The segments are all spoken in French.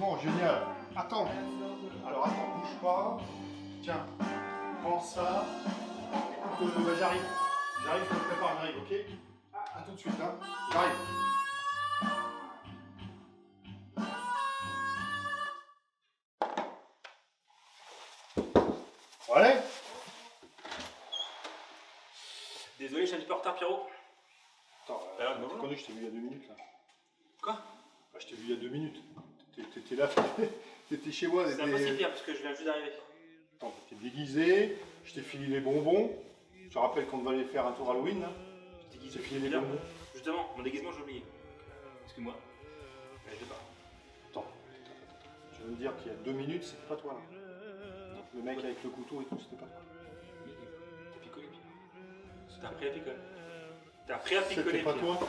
effectivement, génial. Attends. Alors attends, bouge pas. Tiens, prends ça. Écoute, bah, j'arrive. J'arrive, je me prépare, j'arrive, ok? À tout de suite, hein. J'arrive. Ouais. Désolé, je suis un petit peu en retard, Pierrot. Attends, t'es connu, je t'ai vu il y a 2 minutes là. Quoi? Bah, je t'ai vu il y a 2 minutes. T'étais là, t'étais chez moi. C'est impossible, Pierre, parce que je viens juste d'arriver. Attends, t'étais déguisé, je t'ai filé les bonbons. Je te rappelle qu'on devait aller faire un tour Halloween là. Je t'ai filé les bonbons. Justement, mon déguisement, j'ai oublié. Excuse-moi. Je sais pas. Attends. Tu veux me dire qu'il y a 2 minutes, c'était pas toi là? Le mec avec le couteau et tout, c'était pas toi? T'as picolé, Pierre. T'as appris à picoler. T'as appris à picoler, C'était pas Pierre. toi?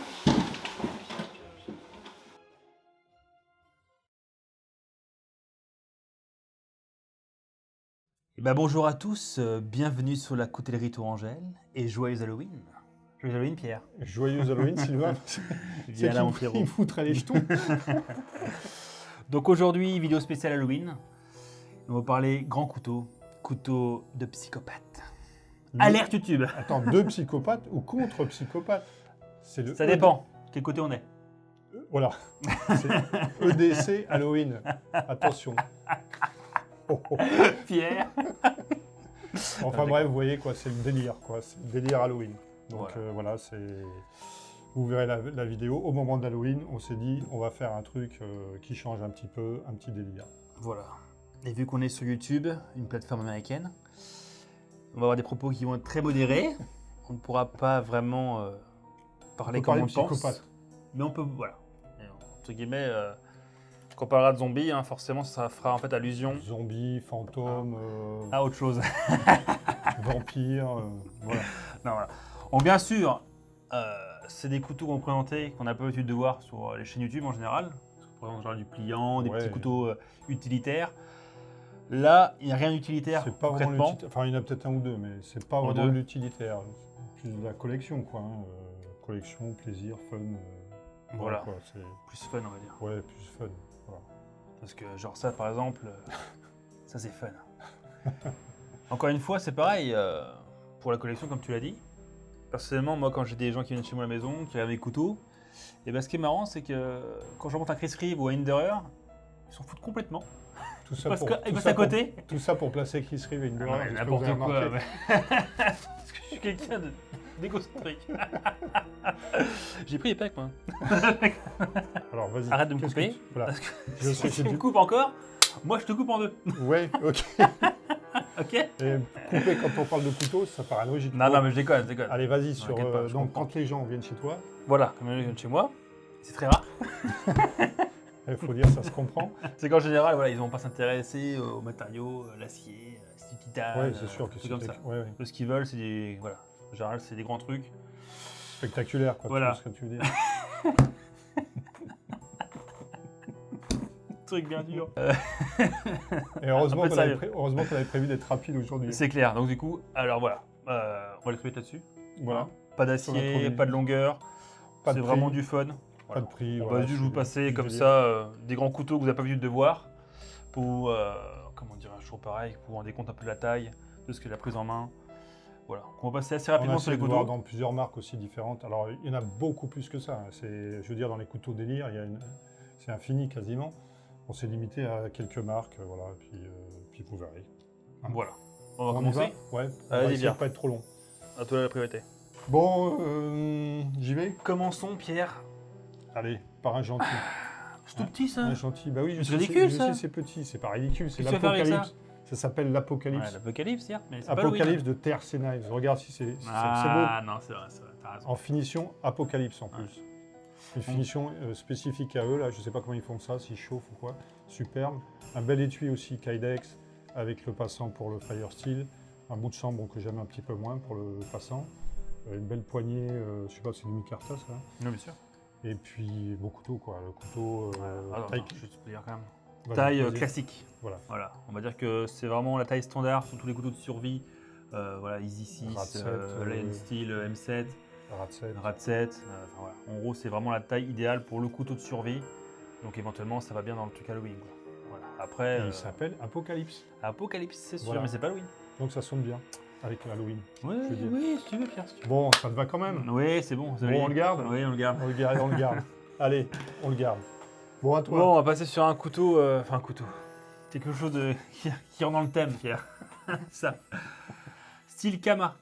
Eh ben, bonjour à tous, bienvenue sur la coutellerie Tourangelle et joyeux Halloween. Joyeux Halloween, Pierre. Joyeux Halloween, Sylvain. Viens là, mon Pierrot. Il me foutrait les jetons. Donc aujourd'hui, vidéo spéciale Halloween. On va parler grand couteau, couteau de psychopathe. Alerte YouTube. Attends, 2 psychopathes ou contre psychopathes? Ça dépend, quel côté on est. Voilà. C'est EDC Halloween. Attention. Oh, oh. Pierre. Enfin bref, vous voyez quoi, c'est le délire quoi, c'est le délire Halloween. Donc Voilà. c'est. Vous verrez la vidéo. Au moment d'Halloween, on s'est dit, on va faire un truc qui change un petit peu, un petit délire. Voilà. Et vu qu'on est sur YouTube, une plateforme américaine, on va avoir des propos qui vont être très modérés. On ne pourra pas vraiment parler comme on le pense. Mais on peut, voilà. Et, entre guillemets, quand on parlera de zombies, hein, forcément, ça fera en fait allusion Zombies, fantômes, à autre chose. vampires, voilà. Non, voilà. Bon, bien sûr, c'est des couteaux qu'on présentait, qu'on n'a pas l'habitude de voir sur les chaînes YouTube en général. Parce qu'on présente en général du pliant, des petits couteaux utilitaires. Là, il n'y a rien d'utilitaire. C'est pas vraiment concrètement. l'utilitaire. Enfin, il y en a peut-être un ou deux, mais c'est pas vraiment l'utilitaire. C'est plus de la collection, quoi. Hein. Collection, plaisir, fun. Voilà. Quoi, plus fun, on va dire. Ouais, plus fun. Voilà. Parce que, genre, ça, par exemple, ça, c'est fun. Encore une fois, c'est pareil pour la collection, comme tu l'as dit. Personnellement, moi, quand j'ai des gens qui viennent chez moi à la maison, qui regardent mes couteaux, et ben, ce qui est marrant, c'est que quand je remonte un Chris Reeve ou un Hinderer, ils s'en foutent complètement. Tout ça parce pour, qu'ils passent à côté. Tout ça pour placer Chris Reeve et une Ah, n'importe quoi. Mais... parce que je suis quelqu'un d'égocentrique. J'ai pris les pecs, moi. Alors, vas-y. Arrête de me couper. Voilà. Parce que si tu me coupes encore, moi, je te coupe en deux. Ouais, ok. Ok. Et couper quand on parle de couteau, ça paraît logique. Non, mais je déconne, Allez, vas-y, sur. Pas, donc, quand les gens viennent chez toi. Voilà, comme ils viennent chez moi, c'est très rare. Il faut dire, ça se comprend. C'est qu'en général, voilà, ils vont pas s'intéresser aux matériaux, l'acier, c'est du titane. Ouais, c'est sûr que c'est comme ça. Ouais. Ce qu'ils veulent, c'est des. Voilà. En général, c'est des grands trucs. Spectaculaire, quoi. Voilà. Tu vois ce que tu veux dire. Truc bien dur. Et heureusement qu'on avait prévu d'être rapide aujourd'hui. C'est clair. Donc, du coup, alors voilà. On va les trouver là-dessus. Voilà. Pas d'acier, pas de longueur. C'est vraiment du fun. Pas de prix. On va juste vous passer comme ça des grands couteaux que vous n'avez pas l'habitude de voir pour, comment dire, toujours pareil, pour vous rendre compte un peu de la taille, de ce qu'est la prise en main. Voilà. On va passer assez rapidement sur les couteaux. Voir dans plusieurs marques aussi différentes. Alors, il y en a beaucoup plus que ça. Je veux dire, dans les couteaux délire, c'est infini quasiment. On s'est limité à quelques marques, voilà, puis vous verrez. Hein. Voilà. On va commencer. Ouais. On va essayer de pas être trop long. À toi la priorité. Bon, j'y vais. Commençons, Pierre. Allez, par un gentil. C'est tout petit, ça. Un gentil, bah oui, c'est ridicule, ça. Je sais, c'est petit, c'est pas ridicule, c'est l'Apocalypse. Ça s'appelle l'Apocalypse. Ouais, l'Apocalypse, certes, mais c'est Apocalypse de Terre Knives. Regarde si c'est beau. Ah non, c'est vrai, t'as raison. En finition Apocalypse en plus. Une finition spécifique à eux, là, je sais pas comment ils font ça, s'ils chauffent ou quoi. Superbe. Un bel étui aussi Kydex, avec le passant pour le Fire Steel. Un bout de chambre que j'aime un petit peu moins pour le passant. Une belle poignée, je sais pas, c'est du micarta ça. Non, bien sûr. Et puis, beau couteau, quoi. Le couteau. Taille... je peux dire quand même. Taille classique. Voilà. On va dire que c'est vraiment la taille standard sur tous les couteaux de survie. Voilà, Easy 6, Lion Steel, M7, Rat 7. Voilà. En gros, c'est vraiment la taille idéale pour le couteau de survie. Donc éventuellement, ça va bien dans le truc Halloween. Quoi. Après, Et il s'appelle Apocalypse. Apocalypse, c'est sûr, Voilà. mais c'est pas Halloween. Donc ça sonne bien avec Halloween. Oui, je veux dire. oui, si tu veux, Pierre, si tu veux. Bon, ça te va quand même. Oui, c'est bon. Bon, on le garde. Oui, on le garde. On le garde, on le garde. Allez, on le garde. Bon, à toi. Bon, on va passer sur un couteau, enfin un couteau. Quelque chose de qui rentre dans le thème, Pierre. Ça. Style Kama.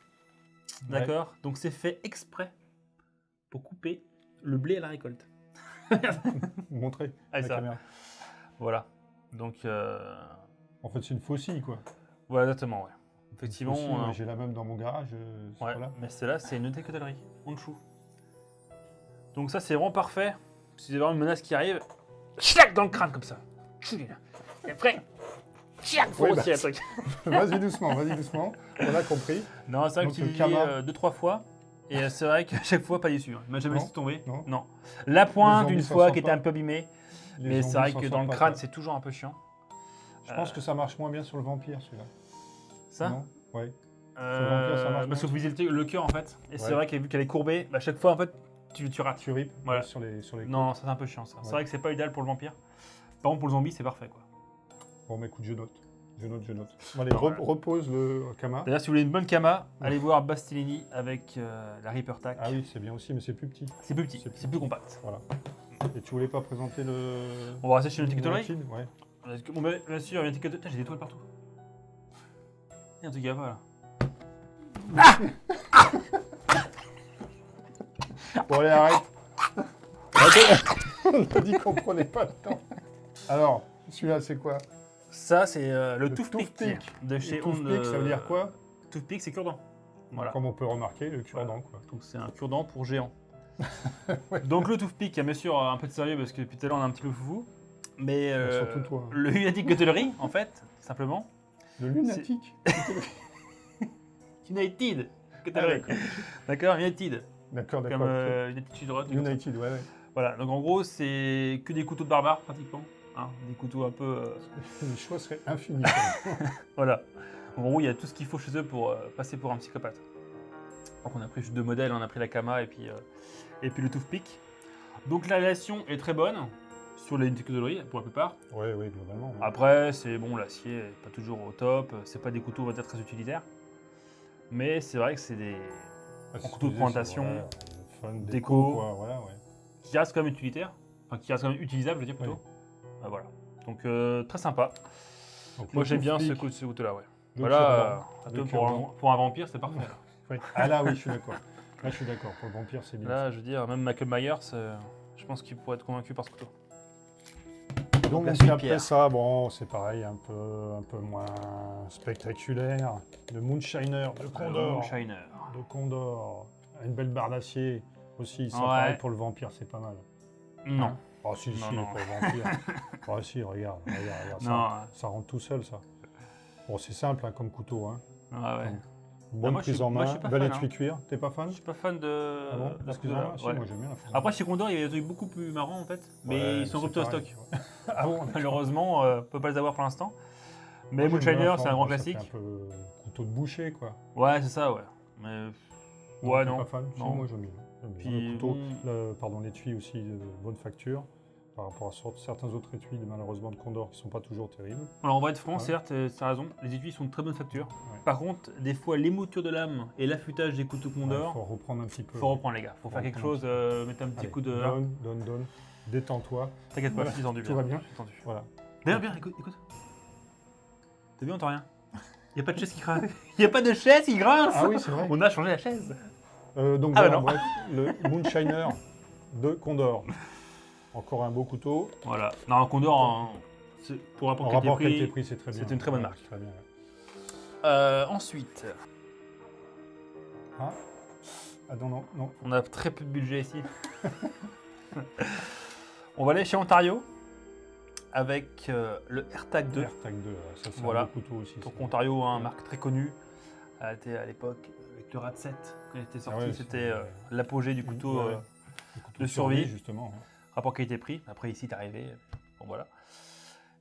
D'accord. Donc c'est fait exprès pour couper le blé à la récolte. Montrez Ah, la ça. caméra. Voilà. Donc En fait, c'est une faucille, quoi. voilà, exactement, ouais. Effectivement. Faucille, ouais, j'ai la même dans mon garage. Ouais, Voilà. mais celle-là, c'est une décotelerie, en dessous. Donc ça, c'est vraiment parfait. Si vous avez vraiment une menace qui arrive, chlac dans le crâne comme ça. Et après, chlac, faut Oui, aussi bah, un truc. Vas-y doucement, vas-y doucement. On a compris. Non, c'est vrai Donc, que tu le l'as Kama. dit 2-3 fois. Et c'est vrai qu'à chaque fois, pas déçu. Hein. Il m'a jamais Non, laissé tomber. non. La pointe, zombies une s'en fois, sortent qui était pas. un peu abîmée. Les Mais c'est zombies vrai s'en que sortent dans le pas, crâne, quoi. c'est toujours un peu chiant. Je pense que ça marche moins bien sur le vampire, celui-là. Ça Non. Ouais. le vampire, ça marche Parce que moins. vous visez le cœur, en fait. Et c'est Ouais. vrai vu qu'elle est courbée, à chaque fois, en fait, tu rates. Tu ripes Voilà. sur les Non, ça c'est un peu chiant, ça. C'est Ouais. vrai que c'est pas idéal pour le vampire. Par contre, pour le zombie, c'est parfait, quoi. Bon, mais écoute, je note. Je note. Allez, Voilà. repose le Kama. D'ailleurs, si vous voulez une bonne Kama, allez voir Bastianini avec la Reaper Tac. Ah oui, c'est bien aussi, mais c'est plus petit. C'est plus petit, C'est plus c'est plus compact. Voilà. Et tu voulais pas présenter le. On va rester chez une étiqueterie. Film Ouais. Bon, bah, bien sûr, il y a une étiquette. Putain, j'ai des toiles partout. Il y a un truc à pas là. Bon, allez, arrête. On a dit qu'on prenait pas le temps. Alors, celui-là, c'est quoi? Ça, c'est le Le toothpick toothpick. de chez Le toothpick, ça veut dire quoi? Toothpick, c'est cure-dent. Voilà. Comme on peut remarquer, le cure-dent, quoi. Donc, c'est un cure-dent pour géant. Donc, le toothpick, bien sûr, un peu de sérieux parce que depuis tout à l'heure, on est un petit peu foufou. Mais Surtout toi. le United Cutlery, en fait, simplement. Le lunatique. United Ah, Cutlery. d'accord. D'accord, United. D'accord, Comme d'accord. United Children. United, ouais. Voilà, donc en gros, c'est que des couteaux de barbares, pratiquement. Hein, des couteaux un peu. Les choix seraient infinis. Voilà. En gros, il y a tout ce qu'il faut chez eux pour passer pour un psychopathe. Donc, on a pris juste deux modèles, on a pris la Kama et puis le toothpick. Donc, la relation est très bonne sur les Cutlery pour la plupart. Oui, globalement. Ouais. Après, c'est bon, l'acier n'est pas toujours au top. C'est pas des couteaux, on va dire, très utilitaires. Mais c'est vrai que c'est des c'est couteau de ce que je disais, présentation, c'est, fun, déco. quoi. Voilà, ouais. qui restent quand même utilitaires. Enfin, qui restent quand même utilisables, je veux dire plutôt. Voilà. Donc, très sympa. Donc, Moi, le j'aime bien ce toothpick, couteau-là, ouais. le Voilà, cure-dent, le pour un vampire, c'est parfait. Là. Oui. Ah là, oui, je suis d'accord. Là, je suis d'accord. Pour le vampire, c'est bien. Là, je veux dire, même Michael Myers, je pense qu'il pourrait être convaincu par ce couteau. Donc, la puis suite, après Pierre. ça, bon, c'est pareil, un peu moins spectaculaire. Le Moonshiner de Condor. Shiner. De Condor. Une belle barre d'acier aussi. Ça, Ouais. pareil, pour le vampire, c'est pas mal. Non. Oh, si, Non, si, non. pour le vampire. Oh, si, regarde ça. Non. Ça rentre tout seul, ça. Bon, c'est simple hein, comme couteau. Hein. Ah ouais. Bonne moi, je prise suis- en moi, je main, suis pas bel fan, étui cuir. T'es pas fan? Je suis pas fan de, Ah bon de ce Excuse-moi, couteau-là. si, Ouais. moi j'aime bien. Après, chez Condor, il y a des trucs beaucoup plus marrants en fait. Mais Ouais, ils sont c'est ruptés au pareil. stock. Ah bon Malheureusement, on ne peut pas les avoir pour l'instant. Mais Moi, j'aime bien Moonshiner, la c'est un forme, grand ça fait classique. un peu couteau de boucher, quoi. Ouais, c'est ça, ouais. Mais. Ouais, T'es non. pas fan? Si, Non. moi j'aime bien. J'aime bien. Puis, Le couteau, bon. pardon, l'étui aussi de bonne facture. Par rapport à certains autres étuis, malheureusement, de Condor qui sont pas toujours terribles. Alors, on va être franc, Ouais. certes, tu as raison, les étuis sont de très bonne facture. Ouais. Par contre, des fois, l'émouture de lame et l'affûtage des couteaux Il Condor, faut reprendre un petit peu. faut reprendre, les gars. Faut faire quelque chose, mettre un petit Allez, coup de. Donne. Détends-toi. T'inquiète pas, Voilà, je suis tendu. tout va bien. Je suis tendu. Voilà. D'ailleurs, bien, écoute. T'as bien, on entend rien. Y a pas de chaise qui grince. Y a pas de chaise qui grince. Ah oui, c'est vrai. On a changé la chaise. Donc Ah, voilà, bah non. bref, le Moonshiner de Condor. Encore un beau couteau. Voilà. Non, Condor, pour En rapport rapport qualité-prix. qualité-prix, c'est très bien. c'est une très bonne Ouais, marque. Très bien. Ouais. Ensuite, Ah non. on a très peu de budget ici. On va aller chez Ontario avec le AirTag 2. AirTag 2, ça c'est Voilà. un beau couteau aussi. Donc ça. Ontario, hein, marque très connue. Elle a été à l'époque avec le RAD 7 quand il était sorti. Ah ouais, C'était c'est- l'apogée du couteau. Ouais, le couteau de survie. justement. hein. Rapport qualité-prix. Après, ici, t'es arrivé. Bon, voilà.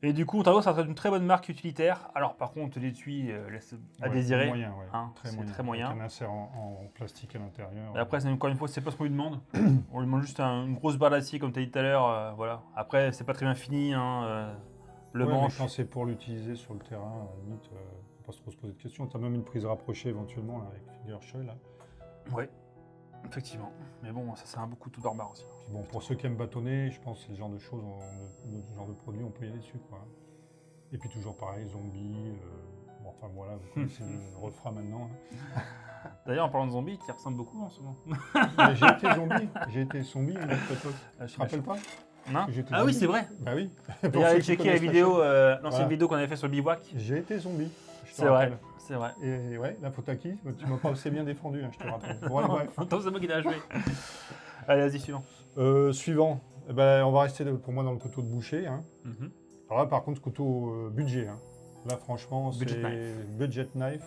Et du coup, Ontario, ça reste une très bonne marque utilitaire. Alors, par contre, l'étui laisse à Ouais, désirer. Moyen, ouais. Hein, très c'est moyen. très moyen. Avec un insert en plastique à l'intérieur. Et après, encore une fois, c'est pas ce qu'on lui demande. On lui demande juste une grosse barre d'acier, comme tu as dit tout à l'heure. Voilà. Après, c'est pas très bien fini. Hein, Le Ouais, mais manche. quand c'est pour l'utiliser sur le terrain, à la limite, faut pas trop se poser de questions. Tu as même une prise rapprochée éventuellement là, avec Fingershell. Là. Ouais, effectivement. Mais bon, ça c'est un beau couteau barbare aussi. Puis bon, pour ceux qui aiment bâtonner, je pense que c'est le genre de choses, ce genre de produit, on peut y aller dessus. Quoi. Et puis toujours pareil, zombie. Bon, enfin voilà, vous connaissez le refrain maintenant. Hein. D'ailleurs, en parlant de zombies, tu ressembles beaucoup en ce moment. Mais j'ai été zombie à une autre époque. Ah, Tu te rappelles pas Non que j'étais Ah oui, zombie c'est vrai. Bah oui. D'ailleurs, Pour ceux allez qui checker la connaissent vidéo, chaîne. l'ancienne Voilà. vidéo qu'on avait fait sur le bivouac. J'ai été zombie. je te C'est vrai, rappelle. c'est vrai. Et ouais, la faute à qui Tu m'as pas assez bien défendu, hein, je te rappelle. Bon, allez, bref. Attends, c'est moi qui l'ai achevé. Allez, vas-y, suivant. Suivant. Eh ben, on va rester pour moi dans le couteau de boucher. Hein. Mhm. Alors là, par contre, couteau budget. Hein. Là, franchement, Budget c'est knife. budget knife.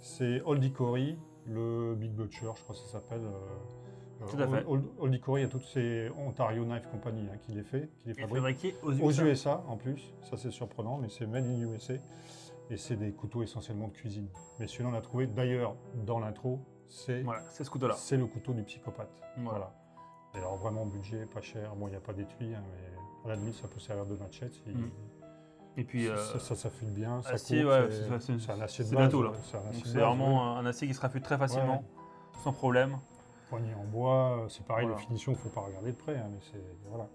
C'est Old Hickory, le Big Butcher, je crois que ça s'appelle. Tout à fait. Old Hickory, il y a toutes ces Ontario Knife Company hein, qui les fait, qui les Et fabrique. fabriqué aux Aux USA. USA en plus, ça c'est surprenant, mais c'est made in USA. Et c'est des couteaux essentiellement de cuisine. Mais celui-là, on l'a trouvé d'ailleurs dans l'intro, c'est Voilà, c'est ce couteau-là. c'est le couteau du psychopathe. Voilà. Et alors vraiment budget, pas cher. Bon, il n'y a pas d'étui, hein, mais à la limite, ça peut servir de machette. Et puis, S'affûte bien, ça acier, coupe, ouais, c'est un acier de c'est base. bateau, là. C'est un acier donc de c'est base, vraiment un acier qui se raffute très facilement, sans problème. ouais. Poignée en bois, c'est pareil, Voilà. les finitions, il ne faut pas regarder de près, hein, mais voilà.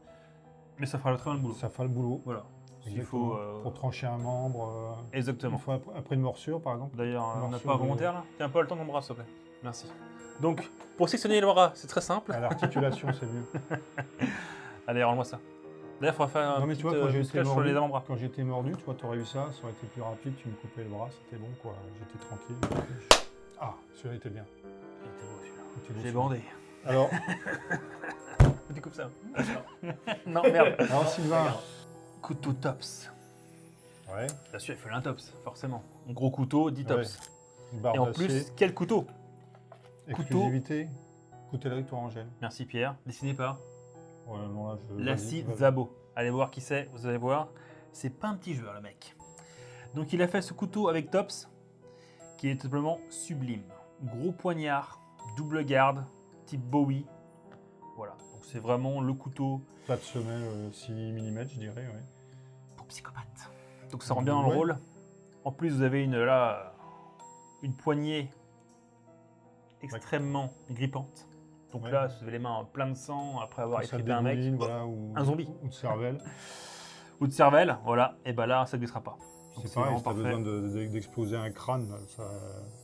Mais ça fera le très bien le boulot. Ça fait le boulot. Voilà. Il Exactement. faut. Pour trancher un membre, une Exactement. fois après une morsure, par exemple. D'ailleurs, on n'a morceau pas de- volontaire là. Tiens, pas le temps de mon bras, s'il te plaît. Merci. Donc, pour sectionner le bras, c'est très simple. À l'articulation, c'est mieux. Allez, rends-moi ça. D'ailleurs, il faudra faire un Non, mais petit tu vois, quand j'ai été musclage sur les avant-bras. Quand j'étais mordu, tu vois, t'aurais eu ça, ça aurait été plus rapide, tu me coupais le bras, c'était bon, quoi. J'étais tranquille. Ah, celui-là était bien. Il était beau celui-là. Il était beau, J'ai celui-là. bandé. Alors, Tu coupes ça. Non, merde. alors Sylvain. Couteau tops. Ouais, Bien sûr, il fallait un tops, forcément. Un gros couteau, 10 tops. une barre Et en d'acier, plus, quel couteau? exclusivité, coutellerie Tourangelle. Merci Pierre. Dessiné par Ouais, non, là, Lassie vas-y. Zabo. Allez voir qui c'est, vous allez voir. C'est pas un petit joueur, le mec. Donc, il a fait ce couteau avec tops, qui est tout simplement sublime. Gros poignard, double garde, type Bowie. Voilà. Donc, c'est vraiment le couteau Plat de semelle 6 mm, je dirais, ouais. pour psychopathe. Donc, ça rend bien dans le Ouais. rôle. En plus, vous avez une poignée extrêmement grippante. Donc Ouais. là, vous avez les mains pleines de sang après avoir Quand ça étripé un mec. dégouline, voilà, ou, Un zombie. Ou de cervelle. Ou de cervelle, voilà. Et ben là, ça ne glissera pas. Donc, C'est pareil, vraiment si tu as parfait. besoin d'exploser un crâne, là, ça...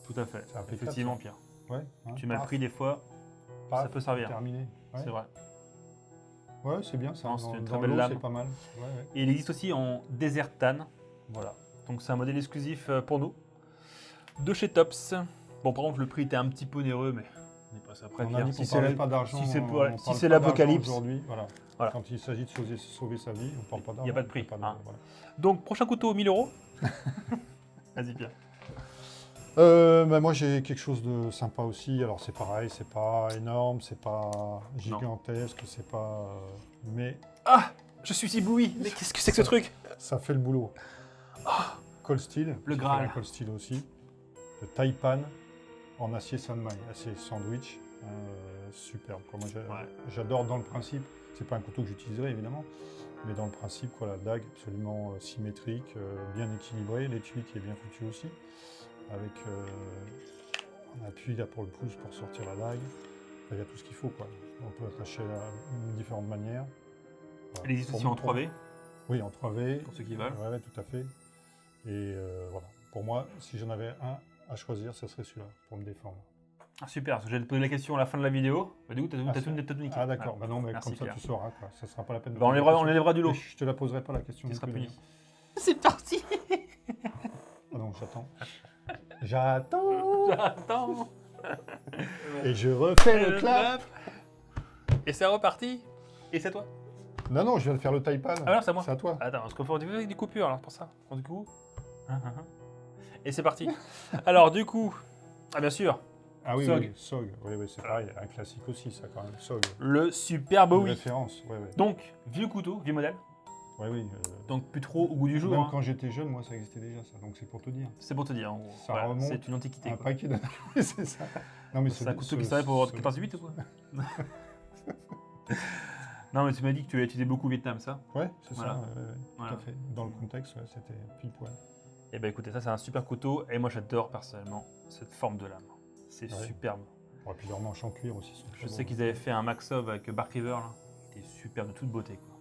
Tout à fait. C'est impeccable, Effectivement, ça. Pierre. Ouais, hein, Tu m'as paf, pris des fois, paf, ça peut servir. Terminé. Ouais. C'est vrai. Ouais, c'est bien ça. Non, c'est Dans, une dans très belle l'eau, lame. c'est pas mal. Ouais, ouais. Et il existe aussi en Desert Tan. Voilà. Donc c'est un modèle exclusif pour nous. De chez Tops. Bon, par contre, le prix était un petit peu onéreux, mais on est passé après. On a Pierre. dit Si qu'on c'est parlait la- pas d'argent. si c'est on pour- parle si pas c'est d'argent l'apocalypse. Aujourd'hui, voilà. Voilà. Quand il s'agit de sauver sa vie, on parle pas d'argent. Il y a pas de prix, on parle hein. voilà. Donc, prochain couteau, 1000 €. Vas-y, Pierre. Bah, moi j'ai quelque chose de sympa aussi. Alors c'est pareil, c'est pas énorme, c'est pas gigantesque, c'est pas. Mais Ah, je suis ébloui. Mais qu'est-ce que c'est que ce truc? ça fait le boulot. Cold steel. Le j'ai Graal. fait un cold steel aussi. Le Taipan en acier Sanmai, acier sandwich. Superbe. Quoi. Moi j'adore dans le principe. C'est pas un couteau que j'utiliserai évidemment, mais dans le principe, quoi, la dague absolument symétrique, bien équilibrée, l'étui qui est bien foutu aussi, avec un appui là pour le pouce pour sortir la dague. Enfin, il y a tout ce qu'il faut, quoi. On peut attacher de différentes manières. Voilà. Il existe Pour aussi en moi- 3V, Oui, en 3V. pour ceux qui veulent. Ouais, tout à fait. Et voilà. Pour moi, si j'en avais un à choisir, ce serait celui-là, pour me défendre. Ah, super, parce que j'allais te poser la question à la fin de la vidéo. Bah, du coup, t'as Ah, tout niqué. Ah d'accord, Voilà. bah non, mais Merci, comme ça Pierre. tu sauras, quoi. Ça sera pas la peine de Bah, on poser la lèvera, on question. lèvera du lot. Mais je te la poserai pas la question. Tu non seras plus, puni. d'ailleurs. C'est parti. Ah non, j'attends. J'attends. Attends. Et je refais le clap. Et c'est reparti. Et c'est toi. Non, non, je viens de faire le Taipan. Ah non, c'est à moi. C'est à toi. Attends, parce qu'on fait avec des coupures alors pour ça. Donc, du coup. Et c'est parti. Alors du coup, ah bien sûr, Ah oui, Sog. oui, Sog. Oui, oui, c'est pareil. Un classique aussi, ça, quand même. Sog. le super Une Bowie. référence. Ouais, ouais. Donc vieux couteau, vieux modèle. Ouais, oui. Donc plus trop au goût du jour. Même hein. quand j'étais jeune, moi, ça existait déjà, ça. Donc c'est pour te dire. C'est pour te dire. En gros. Ça Voilà, remonte c'est une antiquité. Un quoi. paquet d'années. C'est ça. Non, mais C'est un couteau qui servait pour 14-8 ou quoi? Non, mais tu m'as dit que tu l'as utilisé beaucoup au Vietnam, ça? Ouais, c'est Voilà. ça, Voilà. tout à fait. Dans le contexte, ouais, c'était pile poil. Et ben écoutez, ça c'est un super couteau et moi j'adore personnellement cette forme de lame. C'est Ouais. superbe. Et puis leurs manches en cuir aussi sont Je très sais beaux. qu'ils avaient fait un Maxov avec Bark River là. Il était super de toute beauté quoi.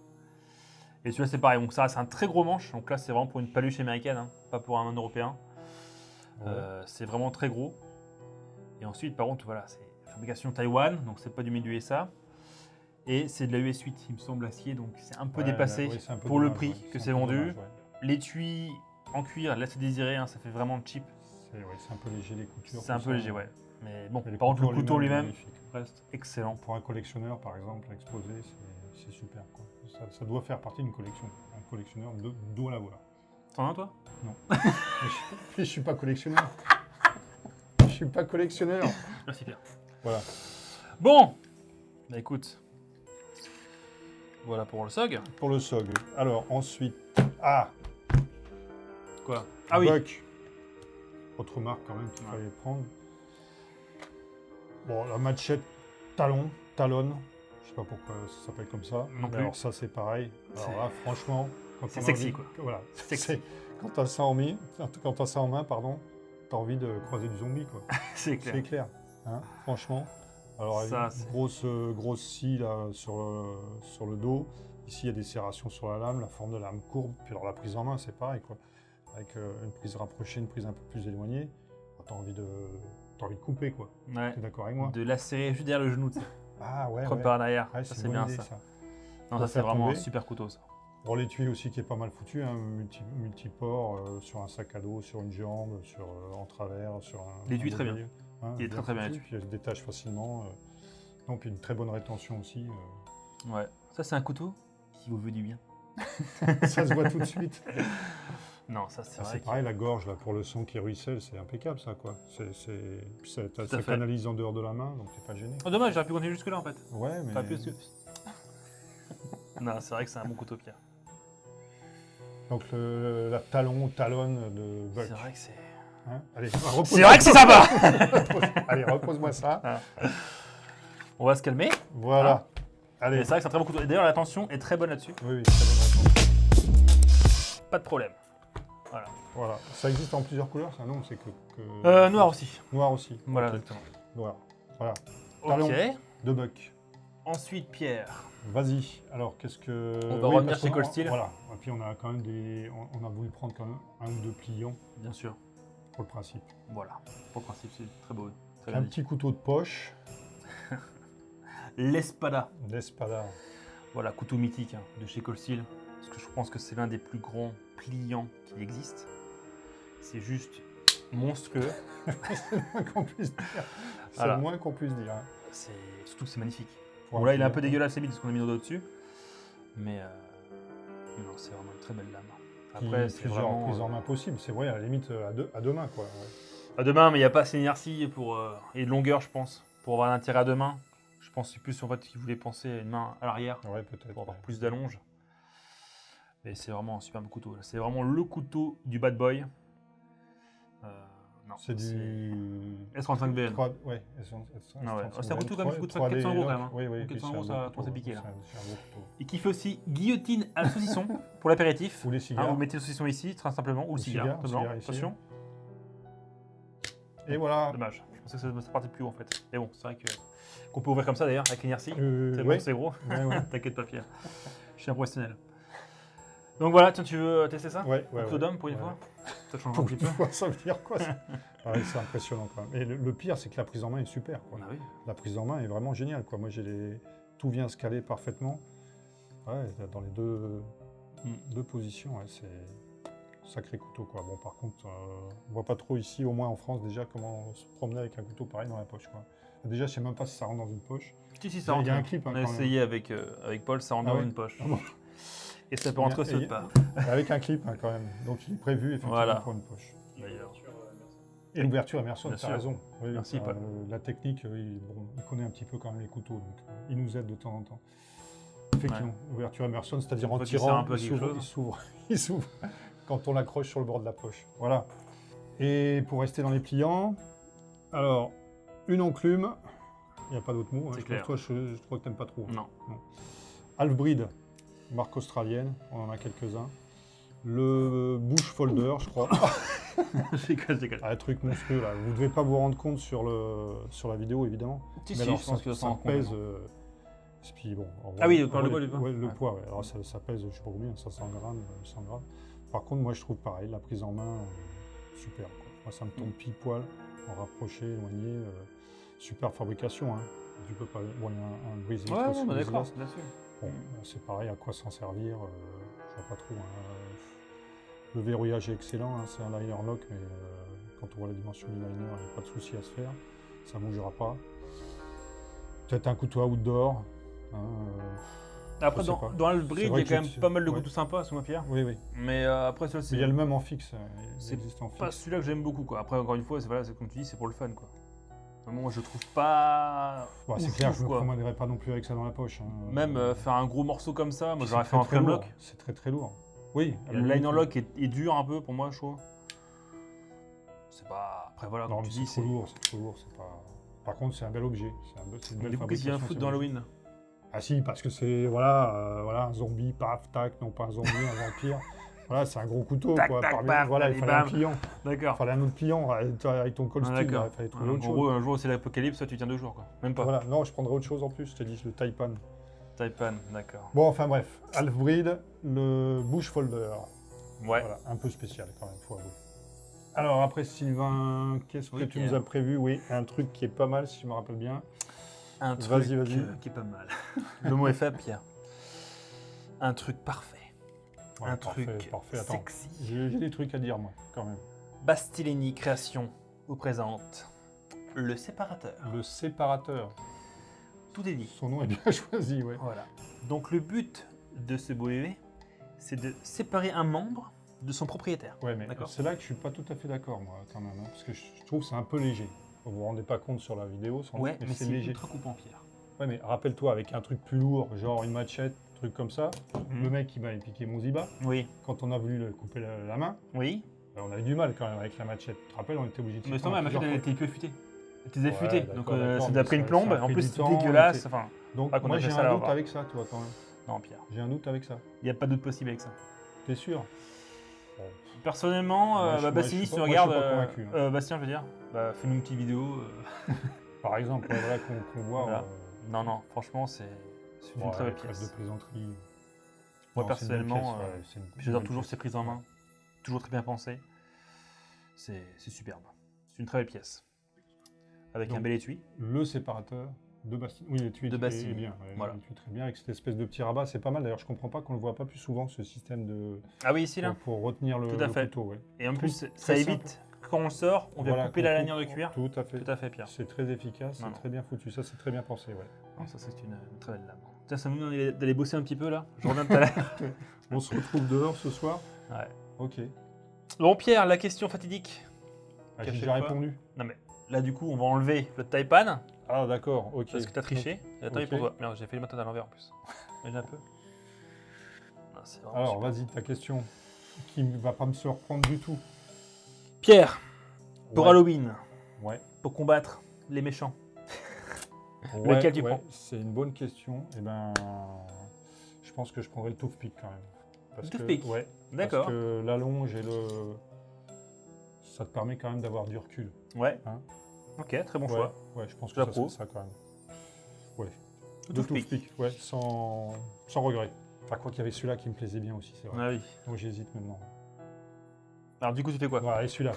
Et celui-là c'est pareil, donc ça c'est un très gros manche, donc là c'est vraiment pour une paluche américaine, hein, pas pour un européen. Ouais. C'est vraiment très gros. Et ensuite par contre voilà, c'est fabrication Taïwan, donc c'est pas du made USA. Et c'est de la US 8 il me semble acier, donc c'est un peu Ouais, dépassé ouais, c'est un peu pour le dommage, prix ouais. que C'est c'est un peu vendu. dommage, ouais. L'étui en cuir, là c'est désiré, hein, ça fait vraiment cheap. C'est un peu léger les coutures. C'est un tout peu ça. léger, ouais. Mais bon, Mais par contre, le couteau est lui-même magnifique. reste excellent. Pour un collectionneur, par exemple, à exposer, c'est super. Quoi. Ça doit faire partie d'une collection. Un collectionneur doit l'avoir. T'en as, toi? Mais je suis pas collectionneur. Je suis pas collectionneur. Merci, Pierre. Voilà. Bon, bah écoute. Voilà pour le SOG. Pour le SOG. Alors, ensuite. Ah, Quoi? Ah oui. Buck. Autre marque quand même qu'il Ouais. fallait prendre. Bon, la machette Talon. Je sais pas pourquoi ça s'appelle comme ça. Non Mais plus. alors ça, c'est pareil. Alors là, franchement, quand C'est on a sexy, envie- quoi. Voilà. Sexy. C'est- Quand t'as ça en main, pardon, t'as envie de croiser du zombie, quoi. C'est clair. C'est clair. Hein, franchement. Alors, Ça, une c'est- grosse scie là, sur le dos. Ici, il y a des serrations sur la lame, la forme de la lame courbe. Puis alors, la prise en main, c'est pareil, quoi. Avec une prise rapprochée, une prise un peu plus éloignée. T'as envie de couper, quoi. Ouais. T'es d'accord avec moi? De lacérer juste derrière le genou, tu sais. Ah ouais, Crotte ouais. par en arrière. Ouais, Ça, c'est c'est une bien bonne idée, ça. ça. Non, Pour ça, c'est faire vraiment un tomber. super couteau, ça. Bon, l'étui aussi qui est pas mal foutu, hein, multiport, sur un sac à dos, sur une jambe, en travers, sur un... L'étui, un très bien. modèle, hein, Il est très bien, foutu, l'étui. puis il se détache facilement. Non, puis une très bonne rétention aussi. Ouais. Ça, c'est un couteau qui vous veut du bien. Ça se voit tout de suite. Non, ça, c'est Ah, vrai. c'est pareil, la gorge, là, pour le sang qui ruisselle, c'est impeccable, ça, quoi. Puis ça à ça fait. canalise en dehors de la main, donc t'es pas gêné. Oh, dommage, j'aurais pu continuer jusque-là, en fait. Ouais, mais... Pas plus que... Non, c'est vrai que c'est un bon couteau, Pierre. Donc, la talonne de Buck. C'est vrai que c'est... Hein, allez, repose. C'est vrai que c'est sympa. Allez, repose-moi ça. On va se calmer. Voilà. Et Allez. c'est vrai que c'est un très bon couteau. Et d'ailleurs, la tension est très bonne là-dessus. Oui, très bonne réponse. Pas de problème. Voilà. Ça existe en plusieurs couleurs, ça? Non, c'est que... Noir aussi. Noir aussi. Voilà, Ok. exactement. Noir. Voilà. Ok. Talon. De Buck. Ensuite, Pierre. Vas-y. Alors, qu'est-ce que... On va revenir parce chez qu'on- Cold Steel. Voilà. Et puis, on a quand même on a voulu prendre quand même un ou deux pliants Bien sûr. pour le principe. Voilà. Pour le principe, c'est très beau. Très Un bien dit. petit couteau de poche. L'Espada. L'Espada. Voilà, couteau mythique hein, de chez Cold Steel. Parce que je pense que c'est l'un des plus grands pliants qui existent. C'est juste monstrueux. C'est le moins qu'on puisse dire. C'est Voilà. le moins qu'on puisse dire. Hein. Surtout que c'est magnifique. Pour Bon, un là, il est un peu pliant. dégueulasse, limite, parce qu'on a mis nos doigts dessus. Mais non, c'est vraiment une très belle lame. Puis Après, c'est plusieurs vraiment... prises en main possibles. C'est vrai, à la limite, à deux mains, quoi. Ouais. À deux mains, mais il n'y a pas assez d'inertie pour, et de longueur, je pense, pour avoir un intérêt à deux mains. Je pense que c'est plus en fait qu'il voulait penser à une main à l'arrière Ouais, peut-être. pour avoir ouais. plus d'allonge. Mais c'est vraiment un superbe couteau. là. C'est vraiment le couteau du bad boy. Non, C'est du... S35BN. 3... Ouais, Ah ouais. C'est un couteau comme qui coûte 400 euros quand même. hein. Oui, oui. 400 c'est euros, un ça beau commence à couteau, piquer là. C'est un beau couteau. Et qui fait aussi guillotine à la saucisson pour l'apéritif. Ou les Hein, cigares. vous mettez le saucisson ici, très simplement, ou le cigare. cigare, dedans. cigare ici. Attention. Et voilà. Dommage. Je pensais que ça partait plus haut en fait. Mais bon, c'est vrai qu'on peut ouvrir comme ça d'ailleurs, avec l'inertie. C'est ouais. bon, c'est gros. Ouais. T'inquiète pas, Pierre. Je suis un professionnel. Donc voilà, tiens, tu veux tester ça? Ouais, Un couteau d'homme pour une fois? Ça change un Pour petit une peu. fois, ça veut dire quoi ça? Ouais, c'est impressionnant quand même. Et le pire, c'est que la prise en main est super, quoi. Ah oui. La prise en main est vraiment géniale, quoi. Moi, tout vient se caler parfaitement. Ouais, dans les deux positions, ouais, c'est sacré couteau, quoi. Bon, par contre, on voit pas trop ici, au moins en France, déjà, comment se promener avec un couteau pareil dans la poche, quoi. Déjà, je sais même pas si ça rentre dans une poche. Si, ça rentre. Il y a un clip, hein, On a quand même. essayé avec Paul, ça rentre Ah dans ouais une poche. Ah bon. Et ça peut rentrer Et- aussi de part. Avec un clip, hein, quand même. Donc, il est prévu, effectivement, Voilà. pour une poche. D'ailleurs. Et l'ouverture, Emerson, Bien tu as sûr. raison. Oui, Merci, Paul. la technique, il connaît un petit peu quand même les couteaux, donc il nous aide de temps en temps. Effectivement, ouverture Emerson, c'est-à-dire en Faut qu'il tirant, serre un peu il quelque s'ouvre, chose. il s'ouvre quand on l'accroche sur le bord de la poche. Voilà. Et pour rester dans les pliants, alors, une enclume, il n'y a pas d'autre mot. Hein. C'est Je clair. pense, toi, je crois que tu n'aimes pas trop. Non. Half-Breed, marque australienne, on en a quelques-uns. Le Bush Folder, je crois. Je déconne. Un truc monstrueux là. Vous ne devez pas vous rendre compte sur la vidéo évidemment. Si, Mais si, alors, je pense que ça en compte. pèse. Et puis, bon, Ah oui, on par le voit poids du pain. ouais, le Ouais. poids, ouais. Alors ça pèse, je sais pas combien, 500 grammes, 100 grammes. Par contre, moi je trouve pareil, la prise en main, super. Quoi. Moi ça me tombe pile poil, en rapproché, éloigné. Super fabrication. Hein. Tu peux pas. Bon, il y a un brise-vitre Ouais, aussi, non, mais brise d'accord, glace. bien sûr. Bon, c'est pareil, à quoi s'en servir, je vois pas trop. Hein. Le verrouillage est excellent, hein, c'est un liner lock, mais quand on voit la dimension du liner, il n'y a pas de souci à se faire. Ça ne bougera pas. Peut-être un couteau outdoor. Hein, Après, je sais pas. dans le C'est breed, vrai il y a quand que même pas mal de ouais. couteaux sympas, sous ma pierre. Oui, oui. Mais après, ça, Mais c'est il y a le même en fixe. Il c'est existe en pas fixe. celui-là que j'aime beaucoup, quoi. Après, encore une fois, c'est comme tu dis, c'est pour le fun, quoi. Vraiment, moi, je trouve pas. Bon, c'est ouf, clair, ouf, je ne me quoi. promènerai pas non plus avec ça dans la poche. Hein. Même faire un gros morceau comme ça, moi, C'est j'aurais fait très, un très frame lourd. lock. C'est très très lourd. Oui. Le liner lock est dur un peu pour moi, je trouve. C'est pas. Après, voilà, Non, comme mais tu dis, c'est trop lourd, c'est trop lourd. C'est pas... Par contre, c'est un bel objet. C'est une belle Du coup, qu'est-ce qu'il y a un fabrication, foot c'est dans un bel Halloween? Ah si, parce que c'est voilà, un zombie, paf, tac, non pas un zombie, un vampire. Voilà, c'est un gros couteau, Tac, quoi. tac, Parmi- paf, voilà, il allez, fallait un bam. client. Il D'accord. fallait un autre client avec ton costume, D'accord. il fallait trouver En autre gros, chose. un jour où c'est l'apocalypse, toi, tu tiens 2 jours, quoi. Même pas. Voilà, non, je prendrais autre chose en plus, je te dis, le Taipan. Taipan, d'accord. Bon, enfin bref, Half-Breed, le Bush Folder. Ouais. Voilà, un peu spécial quand même, faut avouer. Alors après, Sylvain, qu'est-ce que Oui, tu Pierre. nous as prévu? Oui, un truc qui est pas mal, si je me rappelle bien. Un truc Vas-y. qui est pas mal. Le mot est faible, Pierre. Un truc parfait. Ouais, un parfait, truc parfait. Attends, sexy. j'ai des trucs à dire, moi, quand même. Bastiléni Création vous présente le séparateur. Le séparateur. Tout est dit. Son nom est bien choisi, ouais. Voilà. Donc le but de ce beau bébé, c'est de séparer un membre de son propriétaire. Ouais, mais D'accord. c'est là que je suis pas tout à fait d'accord, moi, quand même. Hein, parce que je trouve que c'est un peu léger. Vous vous rendez pas compte sur la vidéo, sans Ouais, doute, mais c'est c'est léger. ultra coupant, Pierre. Ouais, mais rappelle-toi, avec un truc plus lourd, genre une machette, truc comme ça, le mec qui m'avait piqué mon ziba, Oui. quand on a voulu le couper la main, Oui. on avait du mal quand même avec la machette. Tu te rappelles, on était obligé de Mais s'y c'est normal, la prendre machette, elle plusieurs était plus affûtée. Elle était affûtée. Ouais, Donc d'accord, ça mais a pris une ça plombe. a En pris plus, du c'était temps, dégueulasse. était- Enfin, fois. Donc, pas qu'on moi, appelle j'ai ça un la doute revoir. avec ça, toi, quand même. non, Pierre. J'ai un doute avec ça. Il n'y a pas d'autre possible avec ça. T'es sûr? Bon. Personnellement, Ouais, je- Bastien, moi, si je tu suis regardes. pas convaincu, hein. Bastien, je veux dire, fais-nous une petite vidéo. Par exemple, ouais, voilà, qu'on voit. Voilà. Non, franchement, c'est une ouais, très belle trêve pièce. de plaisanterie. Moi, Non, c'est une personnellement, belle pièce, ouais, c'est une j'adore belle toujours pièce. ces prises en main. Toujours très bien pensé. C'est superbe. C'est une très belle pièce. Avec Donc, un bel étui. Le séparateur de Bastille. Oui, l'étui De est Bastille. bien. Ouais, Voilà. l'étui est très bien avec cette espèce de petit rabat. C'est pas mal. D'ailleurs, je comprends pas qu'on le voit pas plus souvent, ce système de Ah oui, ici, là. pour retenir le, Tout à le fait. couteau. Ouais. Et en Tout- plus, ça très évite, quand on le sort, on vient Voilà, couper qu'on la coupe. lanière de cuir. Tout à fait. Tout à fait, Pierre. C'est très efficace, Non, c'est non. très bien foutu. Ça, c'est très bien pensé. Ouais. Non, ça, c'est une très belle lame. Tiens, ça me donne d'aller bosser un petit peu, là. Je reviens tout à l'heure. On se retrouve dehors ce soir. Ouais. Ok. Bon, Pierre, la question fatidique. Ah, j'ai Cachez déjà le pas. répondu. Non, mais là, du coup, on va enlever le Taipan. Ah, d'accord. Ok. Parce que t'as triché. Attends, ok. pour toi. Merde, j'ai fait le matin à l'envers en plus. Imagine un peu. Non, c'est vraiment Alors, super. vas-y, ta question qui ne va pas me surprendre du tout. Pierre, pour Ouais. Halloween, Ouais. pour combattre les méchants. Ouais, Lequel tu ouais, prends? C'est une bonne question. Eh ben, je pense que je prendrais le toothpick quand même. Parce Le toothpick? Ouais. D'accord. Parce que l'allonge et ça te permet quand même d'avoir du recul. Ouais. Hein. Ok, très bon Ouais, choix. ouais, je pense que ça J'approuve. serait ça quand même. Ouais. Le Le toothpick. toothpick, ouais, sans regret. Enfin, quoi qu'il y avait celui-là qui me plaisait bien aussi, c'est vrai. Ah oui. Donc j'hésite maintenant. Alors du coup, tu fais quoi? Voilà, et celui-là.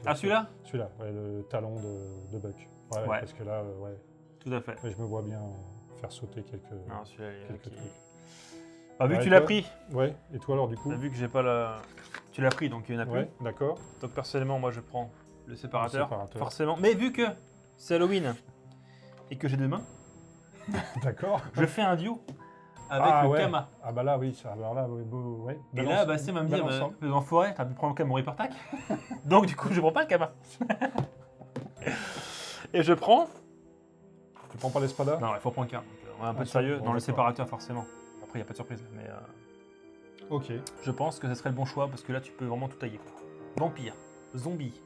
Ah, celui-là? Celui-là, ouais, le talon de Buck. Ouais, Ouais. parce que là, ouais, Tout à fait. ouais, je me vois bien faire sauter quelques Non, celui-là, il est trucs. ok. Ah, vu que Ouais, tu l'as toi pris, Ouais, et toi alors du coup? t'as vu que j'ai pas la. Tu l'as pris, donc il y en a plus. Ouais, d'accord. Donc personnellement, moi, je prends le séparateur. Le séparateur. Forcément. Mais vu que c'est Halloween et que j'ai 2 mains, D'accord. je fais un duo avec Ah le ouais. Kama. Ah bah là, oui, ça, alors là, ouais. Et là, Bastien va me dire, ensemble. en forêt, t'as pu prendre quand même mon Reaper-Tac. Donc du coup, je prends pas le Kama. Et je prends. Tu prends pas l'espada? Non, il faut prendre qu'un. Donc, on a un peu Ah, de sérieux bon, dans le d'accord. séparateur, forcément. Après, il n'y a pas de surprise. Mais Ok. je pense que ce serait le bon choix parce que là, tu peux vraiment tout tailler. Quoi. Vampire, zombie.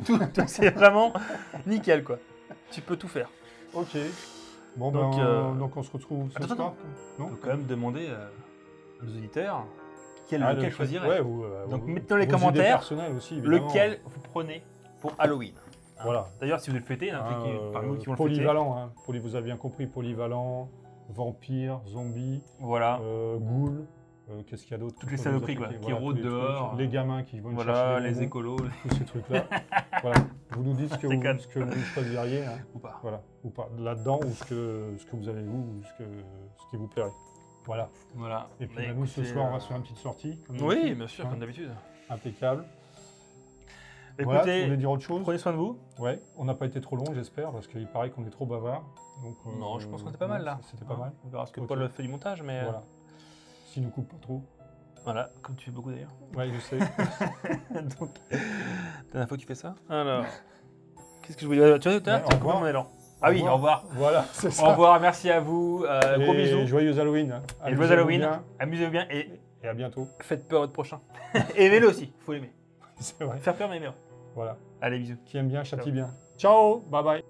tout c'est vraiment nickel, quoi. Tu peux tout faire. Ok. Bon, Donc, donc on se retrouve ce attends, soir. On Non peut quand même demander à nos auditeurs lequel lequel choisirait. Ouais, Donc, mettez dans les vos idées commentaires personnelles aussi, évidemment. lequel vous prenez pour Halloween. Hein. Voilà. D'ailleurs, si vous le fêtez, il y en a un truc parmi vous qui vont le fêter. Polyvalent, hein. Vous avez bien compris, polyvalent, vampire, zombie, Voilà. ghoul, qu'est-ce qu'il y a d'autre? Toutes les Qu'on peut saloperies, vous appliquer? quoi, qui Voilà, rôdent tous les dehors. trucs. Les gamins qui vont Voilà, chercher des les bonbons, écolos tous ces trucs-là. Voilà. Vous nous dites ce que Déconne. vous choisiriez, hein. ou pas. Voilà, ou pas, là-dedans, ou ce que vous avez vous, ou ce qui vous plairait. Voilà. Voilà. Et puis Bah, bah, nous, ce écoutez, soir, on va se faire une petite sortie. Comme Oui, d'habitude, bien sûr, hein. comme d'habitude. Impeccable. Voilà, vous Écoutez, voulez dire autre chose? prenez soin de vous. Ouais, on n'a pas été trop long, j'espère, parce qu'il paraît qu'on est trop bavard. Donc, Non, je pense qu'on était pas mal là. C'était pas Hein, mal. On verra ce que Ok. Paul fait du montage, mais Voilà. S'il nous coupe pas trop. voilà, comme tu fais beaucoup d'ailleurs. Ouais, je sais. Donc, dernière fois que tu fais ça. Alors, qu'est-ce que je voulais dire? Tu vois, Ouais, au tu revoir. mon élan. Ah oui, au revoir. Voilà, c'est ça. Au revoir, merci à vous. Gros Et bisous. joyeux Halloween. Hein. Et Amusez-vous joyeux Halloween. bien, Amusez-vous bien et et à bientôt. faites peur à votre prochain. Aimez-le aussi, faut l'aimer. C'est vrai. Faire peur, mais aimer. Voilà. Allez, bisous. Qui aime bien, châtie bien. Ciao, bye bye.